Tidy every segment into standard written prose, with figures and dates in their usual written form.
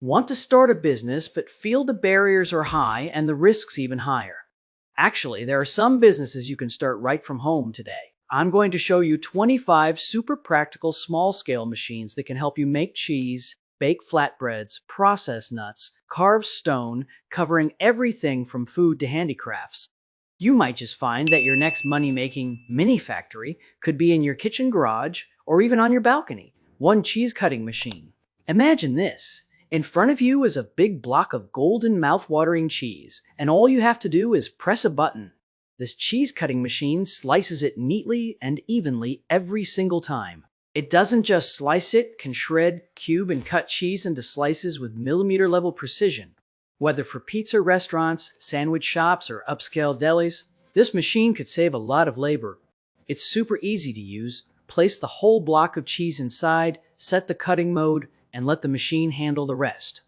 Want to start a business but feel the barriers are high and the risks even higher? Actually, there are some businesses you can start right from home today. I'm going to show you 25 super practical small-scale machines that can help you make cheese, bake flatbreads, process nuts, carve stone, covering everything from food to handicrafts. You might just find that your next money-making mini factory could be in your kitchen garage or even on your balcony. One cheese cutting machine. Imagine this. In front of you is a big block of golden mouth-watering cheese, and all you have to do is press a button. This cheese cutting machine slices it neatly and evenly every single time. It doesn't just slice it, can shred, cube, and cut cheese into slices with millimeter-level precision. Whether for pizza restaurants, sandwich shops, or upscale delis, this machine could save a lot of labor. It's super easy to use. Place the whole block of cheese inside, set the cutting mode, and let the machine handle the rest.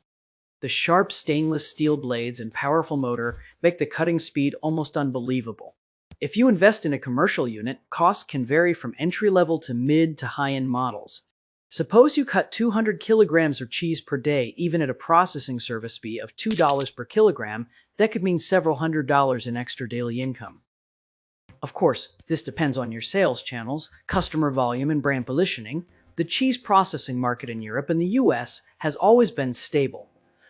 The sharp stainless steel blades and powerful motor make the cutting speed almost unbelievable. If you invest in a commercial unit, costs can vary from entry-level to mid to high-end models. Suppose you cut 200 kilograms of cheese per day, even at a processing service fee of $2 per kilogram, that could mean several $100s in extra daily income. Of course, this depends on your sales channels, customer volume, and brand positioning. The cheese processing market in Europe and the US has always been stable,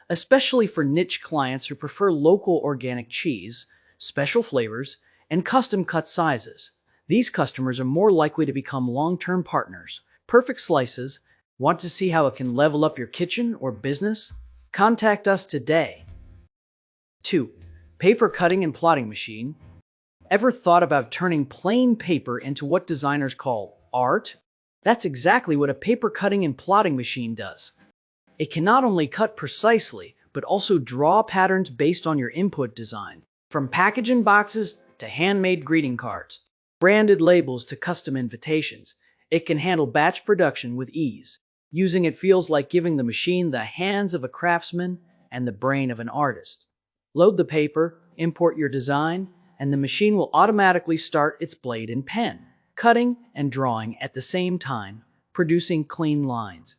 especially for niche clients who prefer local organic cheese, special flavors, and custom cut sizes. These customers are more likely to become long-term partners. Perfect slices. Want to see how it can level up your kitchen or business? Contact us today. 2. Paper cutting and plotting machine. Ever thought about turning plain paper into what designers call art? That's exactly what a paper cutting and plotting machine does. It can not only cut precisely, but also draw patterns based on your input design. From packaging boxes to handmade greeting cards, branded labels to custom invitations, it can handle batch production with ease. Using it feels like giving the machine the hands of a craftsman and the brain of an artist. Load the paper, import your design, and the machine will automatically start its blade and pen, cutting and drawing at the same time, producing clean lines.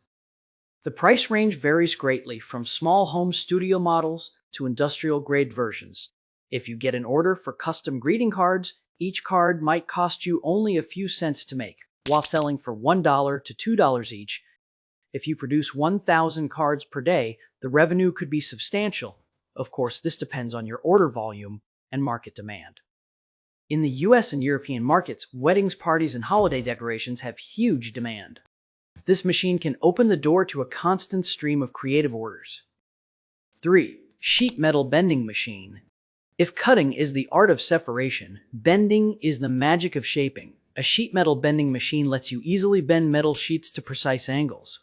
The price range varies greatly from small home studio models to industrial-grade versions. If you get an order for custom greeting cards, each card might cost you only a few cents to make, while selling for $1 to $2 each. If you produce 1,000 cards per day, the revenue could be substantial. Of course, this depends on your order volume and market demand. In the US and European markets, weddings, parties, and holiday decorations have huge demand. This machine can open the door to a constant stream of creative orders. 3. Sheet metal bending machine. If cutting is the art of separation, bending is the magic of shaping. A sheet metal bending machine lets you easily bend metal sheets to precise angles.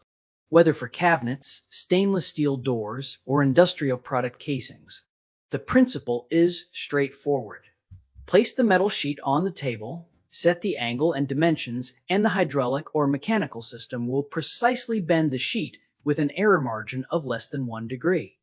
Whether for cabinets, stainless steel doors, or industrial product casings, the principle is straightforward. Place the metal sheet on the table, set the angle and dimensions, and the hydraulic or mechanical system will precisely bend the sheet with an error margin of less than 1 degree.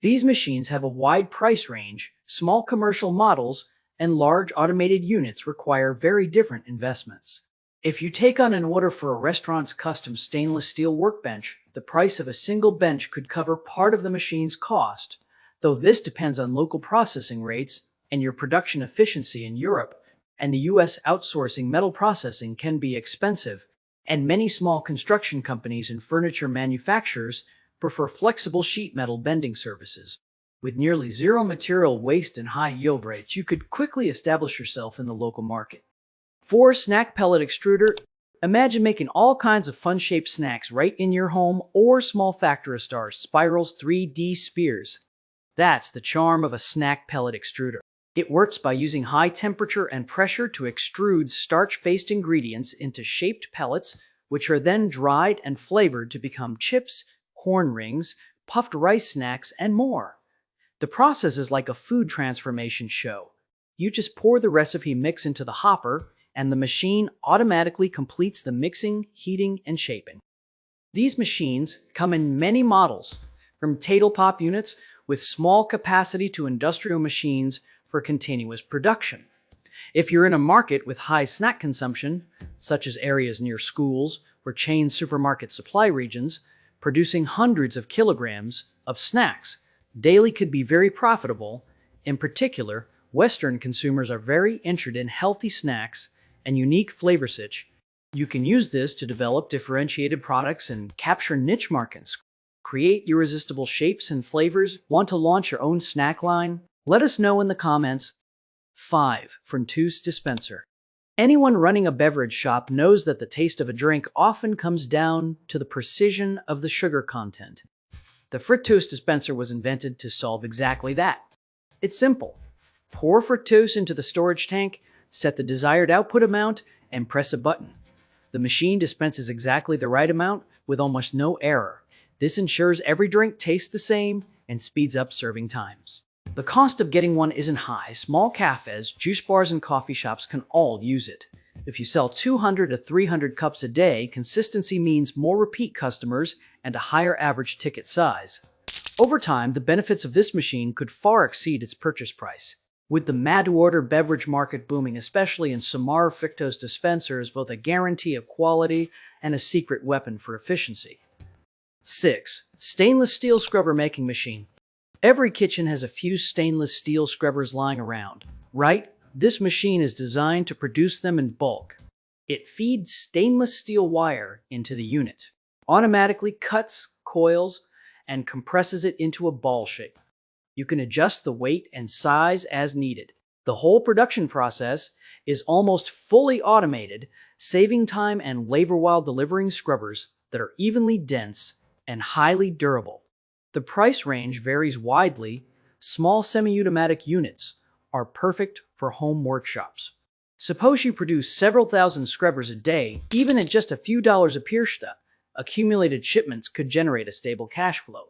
These machines have a wide price range. Small commercial models and large automated units require very different investments. If you take on an order for a restaurant's custom stainless steel workbench, the price of a single bench could cover part of the machine's cost, though this depends on local processing rates and your production efficiency. In Europe and the US, outsourcing metal processing can be expensive, and many small construction companies and furniture manufacturers prefer flexible sheet metal bending services. With nearly zero material waste and high yield rates, you could quickly establish yourself in the local market. 4. Snack pellet extruder. Imagine making all kinds of fun-shaped snacks right in your home or small factory stars, spirals, 3D spheres. That's the charm of a snack pellet extruder. It works by using high temperature and pressure to extrude starch-based ingredients into shaped pellets, which are then dried and flavored to become chips, corn rings, puffed rice snacks, and more. The process is like a food transformation show. You just pour the recipe mix into the hopper, and the machine automatically completes the mixing, heating, and shaping. These machines come in many models, from tabletop units with small capacity to industrial machines for continuous production. If you're in a market with high snack consumption, such as areas near schools or chain supermarket supply regions, producing hundreds of kilograms of snacks daily could be very profitable. In particular, Western consumers are very interested in healthy snacks and unique flavor switch. You can use this to develop differentiated products and capture niche markets. Create irresistible shapes and flavors. Want to launch your own snack line? Let us know in the comments. 5. Fructose Dispenser. Anyone running a beverage shop knows that the taste of a drink often comes down to the precision of the sugar content. The fructose dispenser was invented to solve exactly that. It's simple. Pour fructose into the storage tank, set the desired output amount, and press a button. The machine dispenses exactly the right amount with almost no error. This ensures every drink tastes the same and speeds up serving times. The cost of getting one isn't high. Small cafes, juice bars, and coffee shops can all use it. If you sell 200 to 300 cups a day, consistency means more repeat customers and a higher average ticket size. Over time, the benefits of this machine could far exceed its purchase price. With the made-to-order beverage market booming, especially in summer, fructose dispenser is both a guarantee of quality and a secret weapon for efficiency. 6. Stainless steel scrubber making machine. Every kitchen has a few stainless steel scrubbers lying around, right? This machine is designed to produce them in bulk. It feeds stainless steel wire into the unit, automatically cuts, coils, and compresses it into a ball shape. You can adjust the weight and size as needed. The whole production process is almost fully automated, saving time and labor while delivering scrubbers that are evenly dense and highly durable. The price range varies widely. Small semi-automatic units are perfect for home workshops. Suppose you produce several thousand scrubbers a day, even at just a few dollars a piece. Accumulated shipments could generate a stable cash flow.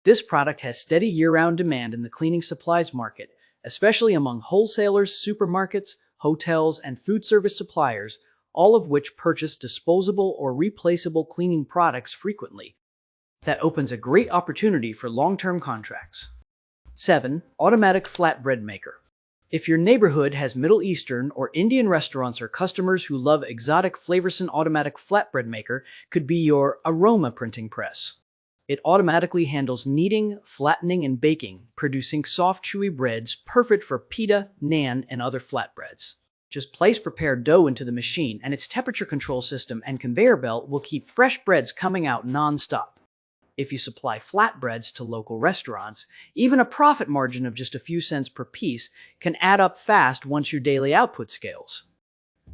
This product has steady year-round demand in the cleaning supplies market, especially among wholesalers, supermarkets, hotels, and food service suppliers, all of which purchase disposable or replaceable cleaning products frequently. That opens a great opportunity for long-term contracts. 7. Automatic flatbread maker. If your neighborhood has Middle Eastern or Indian restaurants or customers who love exotic flavors, an automatic flatbread maker could be your aroma printing press. It automatically handles kneading, flattening, and baking, producing soft, chewy breads perfect for pita, naan, and other flatbreads. Just place prepared dough into the machine, and its temperature control system and conveyor belt will keep fresh breads coming out non-stop. If you supply flatbreads to local restaurants, even a profit margin of just a few cents per piece can add up fast once your daily output scales.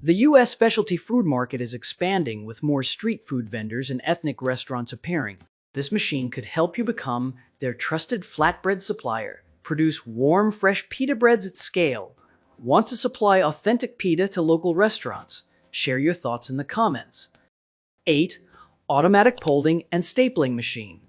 The U.S. specialty food market is expanding with more street food vendors and ethnic restaurants appearing. This machine could help you become their trusted flatbread supplier. Produce warm, fresh pita breads at scale. Want to supply authentic pita to local restaurants? Share your thoughts in the comments. 8. Automatic folding and stapling machine.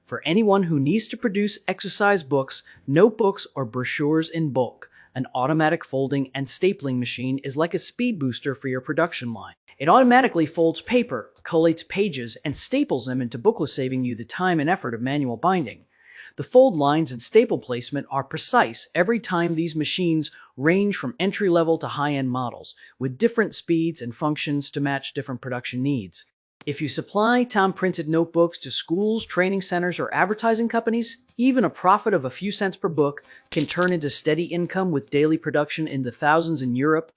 For anyone who needs to produce exercise books, notebooks, or brochures in bulk, an automatic folding and stapling machine is like a speed booster for your production line. It automatically folds paper, collates pages, and staples them into booklets, saving you the time and effort of manual binding. The fold lines and staple placement are precise every time. These machines range from entry-level to high-end models, with different speeds and functions to match different production needs. If you supply time-printed notebooks to schools, training centers, or advertising companies, even a profit of a few cents per book can turn into steady income, with daily production in the thousands. In Europe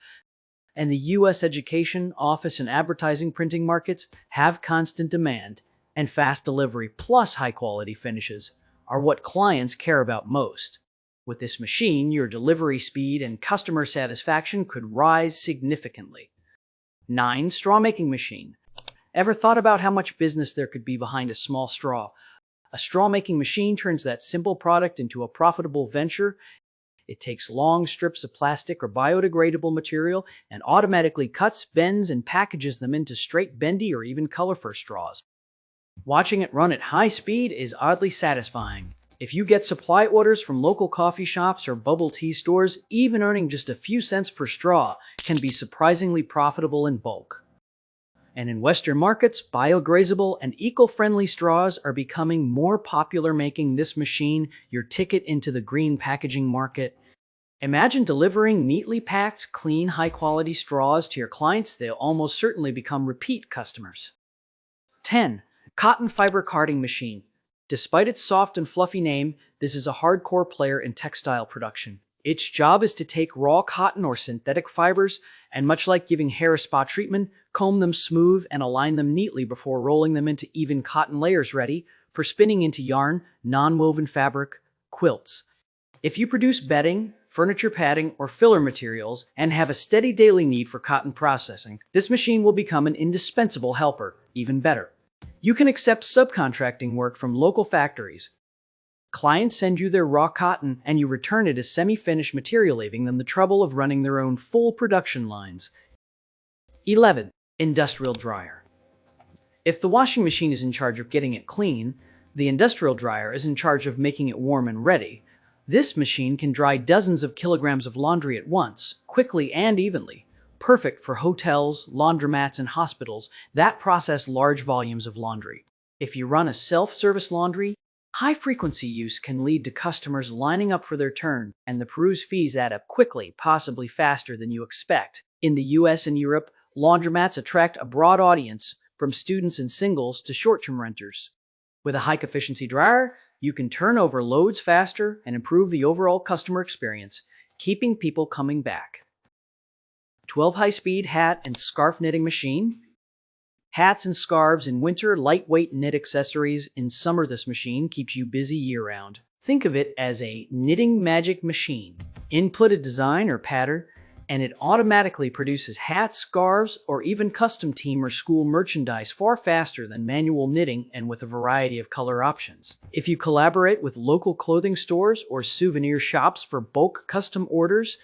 and the U.S., education, office, and advertising printing markets have constant demand, and fast delivery plus high-quality finishes are what clients care about most. With this machine, your delivery speed and customer satisfaction could rise significantly. 9. Straw making machine. Ever thought about how much business there could be behind a small straw? A straw-making machine turns that simple product into a profitable venture. It takes long strips of plastic or biodegradable material and automatically cuts, bends, and packages them into straight, bendy, or even colorful straws. Watching it run at high speed is oddly satisfying. If you get supply orders from local coffee shops or bubble tea stores, even earning just a few cents per straw can be surprisingly profitable in bulk. And in Western markets, biodegradable and eco-friendly straws are becoming more popular, making this machine your ticket into the green packaging market. Imagine delivering neatly packed, clean, high-quality straws to your clients. They'll almost certainly become repeat customers. 10. Cotton Fiber Carding Machine. Despite its soft and fluffy name, this is a hardcore player in textile production. Its job is to take raw cotton or synthetic fibers and, much like giving hair a spa treatment, comb them smooth and align them neatly before rolling them into even cotton layers ready for spinning into yarn, non-woven fabric, quilts. If you produce bedding, furniture padding, or filler materials and have a steady daily need for cotton processing, this machine will become an indispensable helper. Even better, you can accept subcontracting work from local factories. Clients send you their raw cotton and you return it as semi-finished material, leaving them the trouble of running their own full production lines. 11. Industrial Dryer. If the washing machine is in charge of getting it clean, the industrial dryer is in charge of making it warm and ready. This machine can dry dozens of kilograms of laundry at once, quickly and evenly. Perfect for hotels, laundromats, and hospitals that process large volumes of laundry. If you run a self-service laundry, high-frequency use can lead to customers lining up for their turn, and the peruse fees add up quickly, possibly faster than you expect. In the US and Europe, laundromats attract a broad audience, from students and singles to short-term renters. With a high-efficiency dryer, you can turn over loads faster and improve the overall customer experience, keeping people coming back. 12. High-speed hat and scarf knitting machine. Hats and scarves in winter, lightweight knit accessories in summer. This machine keeps you busy year-round. Think of it as a knitting magic machine. Input a design or pattern, and it automatically produces hats, scarves, or even custom team or school merchandise far faster than manual knitting and with a variety of color options. If you collaborate with local clothing stores or souvenir shops for bulk custom orders,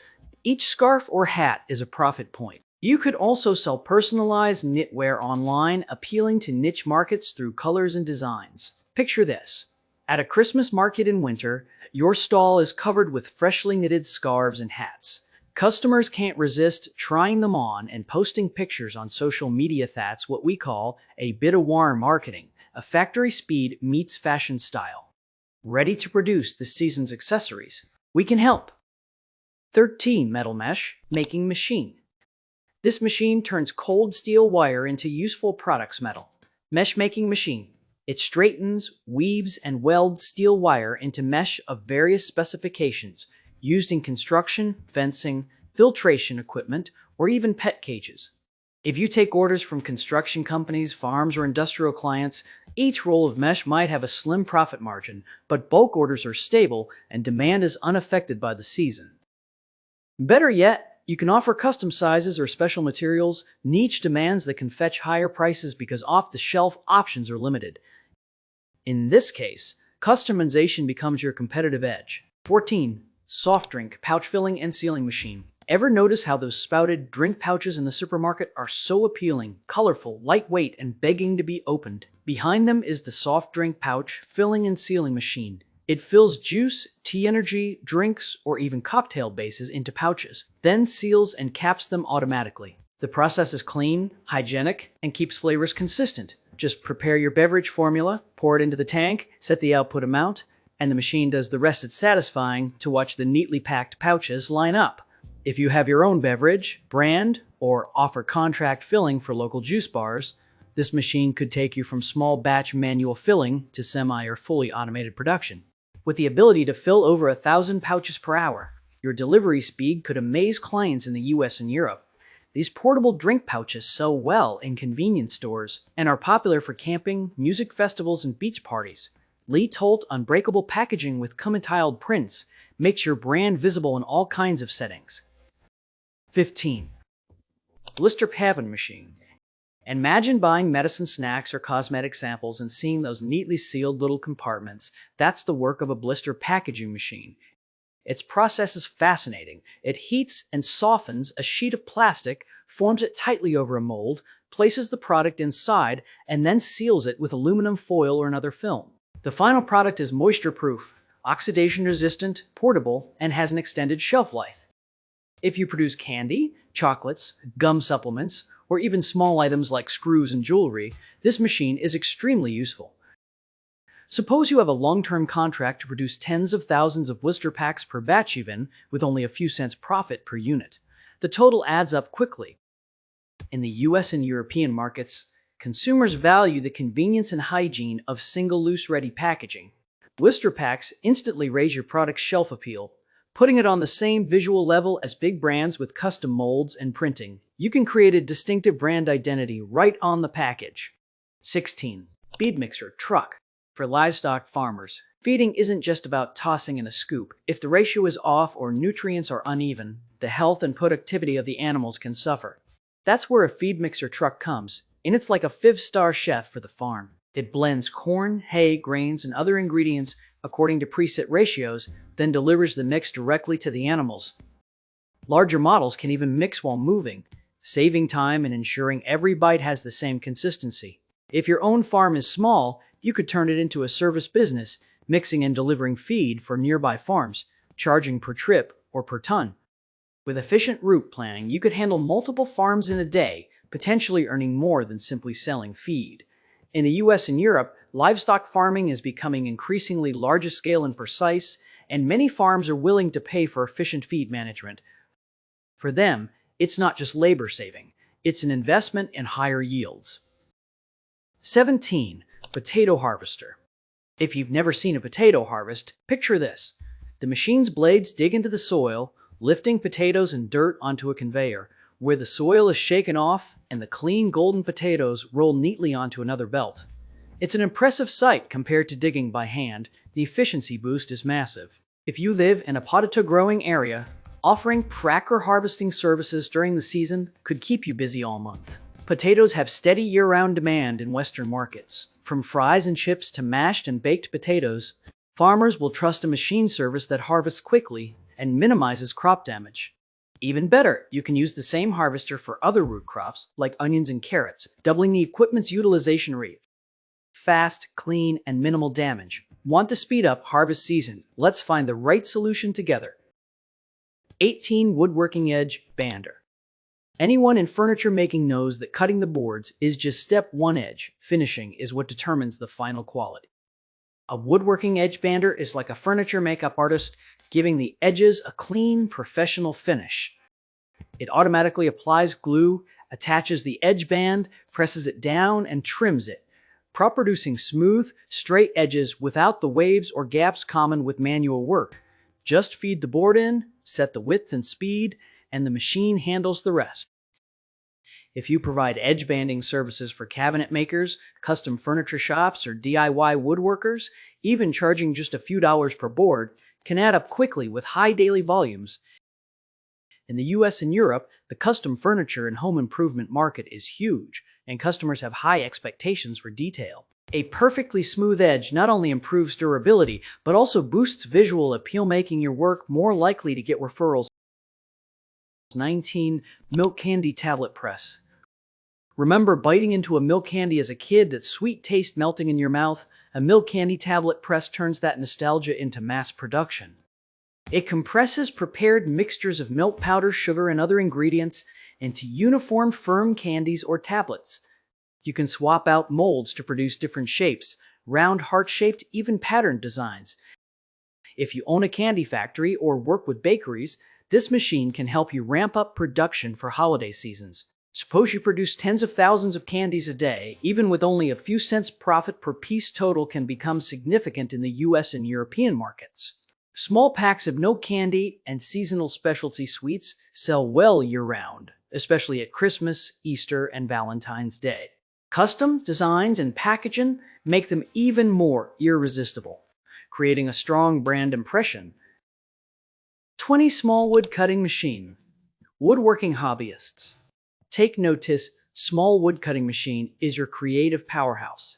each scarf or hat is a profit point. You could also sell personalized knitwear online, appealing to niche markets through colors and designs. Picture this. At a Christmas market in winter, your stall is covered with freshly knitted scarves and hats. Customers can't resist trying them on and posting pictures on social media. That's what we call a bit of warm marketing, a factory speed meets fashion style. Ready to produce this season's accessories? We can help. 13. Metal Mesh Making Machine. This machine turns cold steel wire into useful products. Metal Mesh Making Machine. It straightens, weaves, and welds steel wire into mesh of various specifications, used in construction, fencing, filtration equipment, or even pet cages. If you take orders from construction companies, farms, or industrial clients, each roll of mesh might have a slim profit margin, but bulk orders are stable and demand is unaffected by the season. Better yet, you can offer custom sizes or special materials, niche demands that can fetch higher prices because off-the-shelf options are limited. In this case, customization becomes your competitive edge. 14. Soft drink pouch filling and sealing machine. Ever notice how those spouted drink pouches in the supermarket are so appealing, colorful, lightweight, and begging to be opened? Behind them is the soft drink pouch filling and sealing machine. It fills juice, tea energy, drinks, or even cocktail bases into pouches, then seals and caps them automatically. The process is clean, hygienic, and keeps flavors consistent. Just prepare your beverage formula, pour it into the tank, set the output amount, and the machine does the rest. It's satisfying to watch the neatly packed pouches line up. If you have your own beverage, brand, or offer contract filling for local juice bars, this machine could take you from small batch manual filling to semi or fully automated production. With the ability to fill over 1,000 pouches per hour, your delivery speed could amaze clients in the US and Europe. These portable drink pouches sell well in convenience stores and are popular for camping, music festivals, and beach parties. Lee Tolt unbreakable packaging with cum-tiled prints makes your brand visible in all kinds of settings. 15. Blister Paving Machine. Imagine buying medicine, snacks, or cosmetic samples and seeing those neatly sealed little compartments. That's the work of a blister packaging machine. Its process is fascinating. It heats and softens a sheet of plastic, forms it tightly over a mold, places the product inside, and then seals it with aluminum foil or another film. The final product is moisture-proof, oxidation-resistant, portable, and has an extended shelf life. If you produce candy, chocolates, gum supplements, or even small items like screws and jewelry, this machine is extremely useful. Suppose you have a long-term contract to produce tens of thousands of blister packs per batch even, with only a few cents profit per unit. The total adds up quickly. In the US and European markets, consumers value the convenience and hygiene of single loose-ready packaging. Blister packs instantly raise your product's shelf appeal, putting it on the same visual level as big brands with custom molds and printing. You can create a distinctive brand identity right on the package. 16. Feed mixer truck. For livestock farmers, feeding isn't just about tossing in a scoop. If the ratio is off or nutrients are uneven, the health and productivity of the animals can suffer. That's where a feed mixer truck comes, and it's like a 5-star chef for the farm. It blends corn, hay, grains, and other ingredients according to preset ratios, then delivers the mix directly to the animals. Larger models can even mix while moving, saving time and ensuring every bite has the same consistency. If your own farm is small, you could turn it into a service business, mixing and delivering feed for nearby farms, charging per trip or per ton. With efficient route planning, you could handle multiple farms in a day, potentially earning more than simply selling feed. In the US and Europe, livestock farming is becoming increasingly larger scale and precise, and many farms are willing to pay for efficient feed management. For them, it's not just labor saving, it's an investment in higher yields. 17. Potato harvester. If you've never seen a potato harvest, picture this. The machine's blades dig into the soil, lifting potatoes and dirt onto a conveyor, where the soil is shaken off and the clean golden potatoes roll neatly onto another belt. It's an impressive sight compared to digging by hand. The efficiency boost is massive. If you live in a potato growing area, offering cracker harvesting services during the season could keep you busy all month. Potatoes have steady year-round demand in Western markets. From fries and chips to mashed and baked potatoes, farmers will trust a machine service that harvests quickly and minimizes crop damage. Even better, you can use the same harvester for other root crops like onions and carrots, doubling the equipment's utilization rate. Fast, clean, and minimal damage. Want to speed up harvest season? Let's find the right solution together. 18. Woodworking edge bander. Anyone in furniture making knows that cutting the boards is just step 1. Edge finishing is what determines the final quality. A woodworking edge bander is like a furniture makeup artist, giving the edges a clean, professional finish. It automatically applies glue, attaches the edge band, presses it down, and trims it, producing smooth, straight edges without the waves or gaps common with manual work. Just feed the board in, set the width and speed, and the machine handles the rest. If you provide edge banding services for cabinet makers, custom furniture shops, or DIY woodworkers, even charging just a few dollars per board can add up quickly with high daily volumes. In the US and Europe, the custom furniture and home improvement market is huge, and customers have high expectations for detail. A perfectly smooth edge not only improves durability, but also boosts visual appeal, making your work more likely to get referrals. 19. Milk candy tablet press. Remember biting into a milk candy as a kid, that sweet taste melting in your mouth? A milk candy tablet press turns that nostalgia into mass production. It compresses prepared mixtures of milk powder, sugar, and other ingredients into uniform, firm candies or tablets. You can swap out molds to produce different shapes, round, heart-shaped, even patterned designs. If you own a candy factory or work with bakeries, this machine can help you ramp up production for holiday seasons. Suppose you produce tens of thousands of candies a day. Even with only a few cents profit per piece, total can become significant in the US and European markets. Small packs of no candy and seasonal specialty sweets sell well year-round, especially at Christmas, Easter, and Valentine's Day. Custom designs and packaging make them even more irresistible, creating a strong brand impression. 20. Small wood cutting machine. Woodworking hobbyists, take notice. Small wood cutting machine is your creative powerhouse.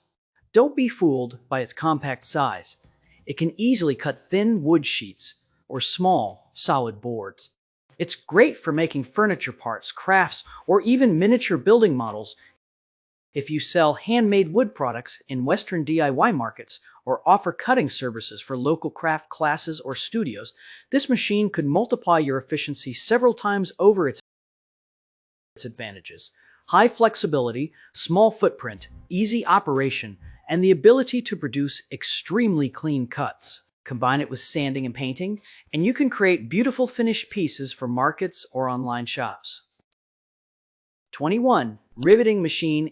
Don't be fooled by its compact size. It can easily cut thin wood sheets or small, solid boards. It's great for making furniture parts, crafts, or even miniature building models. If you sell handmade wood products in Western DIY markets or offer cutting services for local craft classes or studios, this machine could multiply your efficiency several times over. Its advantages: high flexibility, small footprint, easy operation, and the ability to produce extremely clean cuts. Combine it with sanding and painting, and you can create beautiful finished pieces for markets or online shops. 21. Riveting Machine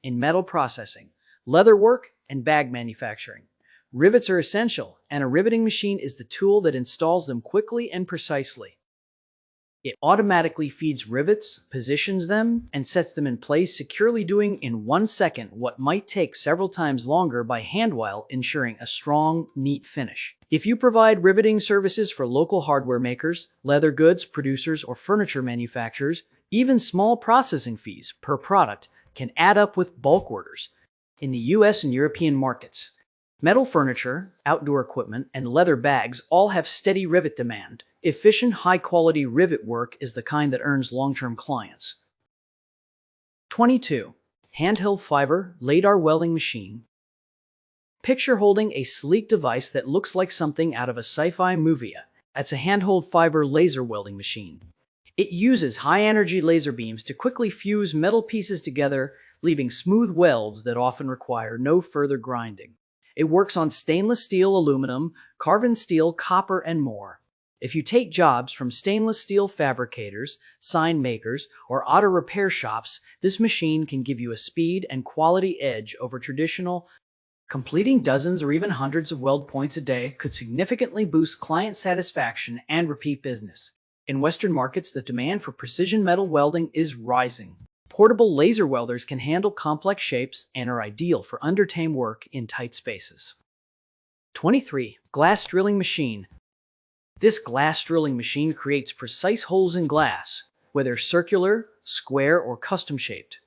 in metal processing, leatherwork, and bag manufacturing. Rivets are essential, and a riveting machine is the tool that installs them quickly and precisely. It automatically feeds rivets, positions them, and sets them in place securely, doing in 1 second what might take several times longer by hand, while ensuring a strong, neat finish. If you provide riveting services for local hardware makers, leather goods producers, or furniture manufacturers, even small processing fees per product can add up with bulk orders. In the US and European markets, metal furniture, outdoor equipment, and leather bags all have steady rivet demand. Efficient, high-quality rivet work is the kind that earns long-term clients. 22. Handheld fiber LiDAR welding machine. Picture holding a sleek device that looks like something out of a sci-fi movie. It's a handheld fiber laser welding machine. It uses high-energy laser beams to quickly fuse metal pieces together, leaving smooth welds that often require no further grinding. It works on stainless steel, aluminum, carbon steel, copper, and more. If you take jobs from stainless steel fabricators, sign makers, or auto repair shops, this machine can give you a speed and quality edge over traditional. Completing dozens or even hundreds of weld points a day could significantly boost client satisfaction and repeat business. In Western markets, the demand for precision metal welding is rising. Portable laser welders can handle complex shapes and are ideal for undertame work in tight spaces. 23. Glass drilling machine. This glass drilling machine creates precise holes in glass, whether circular, square, or custom-shaped.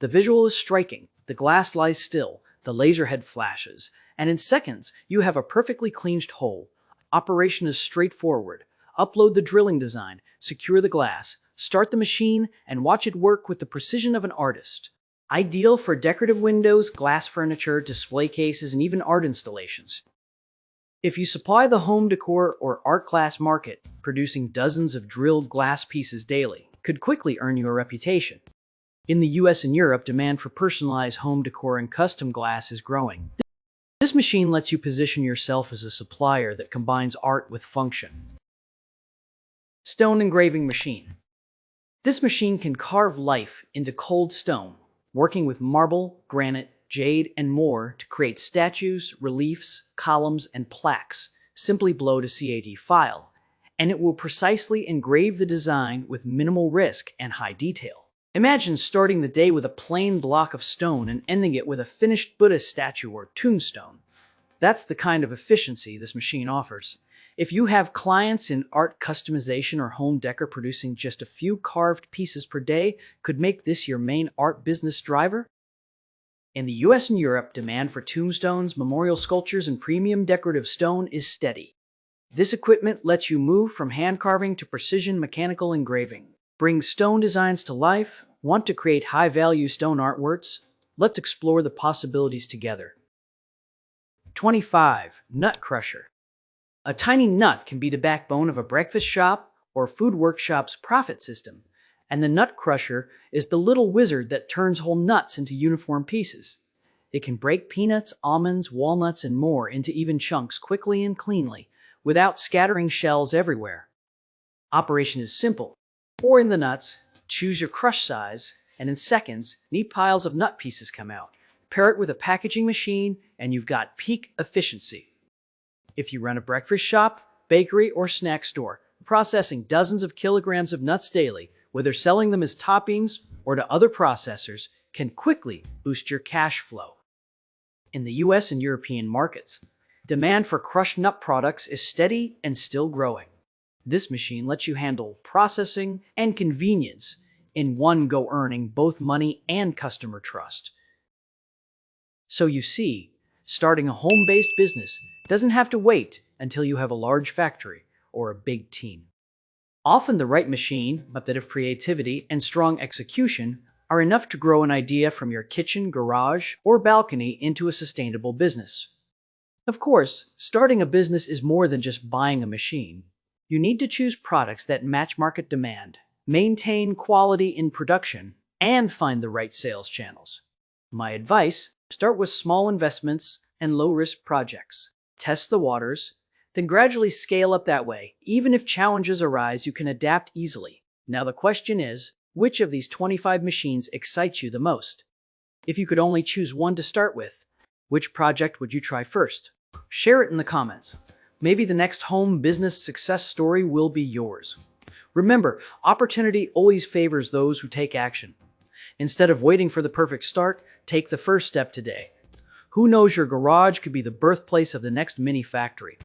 The visual is striking. The glass lies still, the laser head flashes, and in seconds you have a perfectly cleaned hole. Operation is straightforward. Upload the drilling design, secure the glass, start the machine, and watch it work with the precision of an artist. Ideal for decorative windows, glass furniture, display cases, and even art installations. If you supply the home decor or art class market, producing dozens of drilled glass pieces daily could quickly earn you a reputation. In the US and Europe, demand for personalized home decor and custom glass is growing. This machine lets you position yourself as a supplier that combines art with function. Stone engraving machine. This machine can carve life into cold stone, working with marble, granite, jade, and more to create statues, reliefs, columns, and plaques. Simply blow to CAD file, and it will precisely engrave the design with minimal risk and high detail. Imagine starting the day with a plain block of stone and ending it with a finished Buddha statue or tombstone. That's the kind of efficiency this machine offers. If you have clients in art customization or home decor, producing just a few carved pieces per day could make this your main art business driver. In the US and Europe, demand for tombstones, memorial sculptures, and premium decorative stone is steady. This equipment lets you move from hand carving to precision mechanical engraving. Bring stone designs to life. Want to create high-value stone artworks? Let's explore the possibilities together. 25. Nut crusher. A tiny nut can be the backbone of a breakfast shop or food workshop's profit system, and the nut crusher is the little wizard that turns whole nuts into uniform pieces. It can break peanuts, almonds, walnuts, and more into even chunks quickly and cleanly, without scattering shells everywhere. Operation is simple. Pour in the nuts, choose your crush size, and in seconds, neat piles of nut pieces come out. Pair it with a packaging machine, and you've got peak efficiency. If you run a breakfast shop, bakery, or snack store, processing dozens of kilograms of nuts daily, whether selling them as toppings or to other processors, can quickly boost your cash flow. In the US and European markets, demand for crushed nut products is steady and still growing. This machine lets you handle processing and convenience in one go, earning both money and customer trust. So you see, starting a home-based business doesn't have to wait until you have a large factory or a big team. Often the right machine, a bit of creativity, and strong execution are enough to grow an idea from your kitchen, garage, or balcony into a sustainable business. Of course, starting a business is more than just buying a machine. You need to choose products that match market demand, maintain quality in production, and find the right sales channels. My advice, start with small investments and low-risk projects. Test the waters, then gradually scale up that way. Even if challenges arise, you can adapt easily. Now the question is, which of these 25 machines excites you the most? If you could only choose one to start with, which project would you try first? Share it in the comments. Maybe the next home business success story will be yours. Remember, opportunity always favors those who take action. Instead of waiting for the perfect start, take the first step today. Who knows, your garage could be the birthplace of the next mini factory.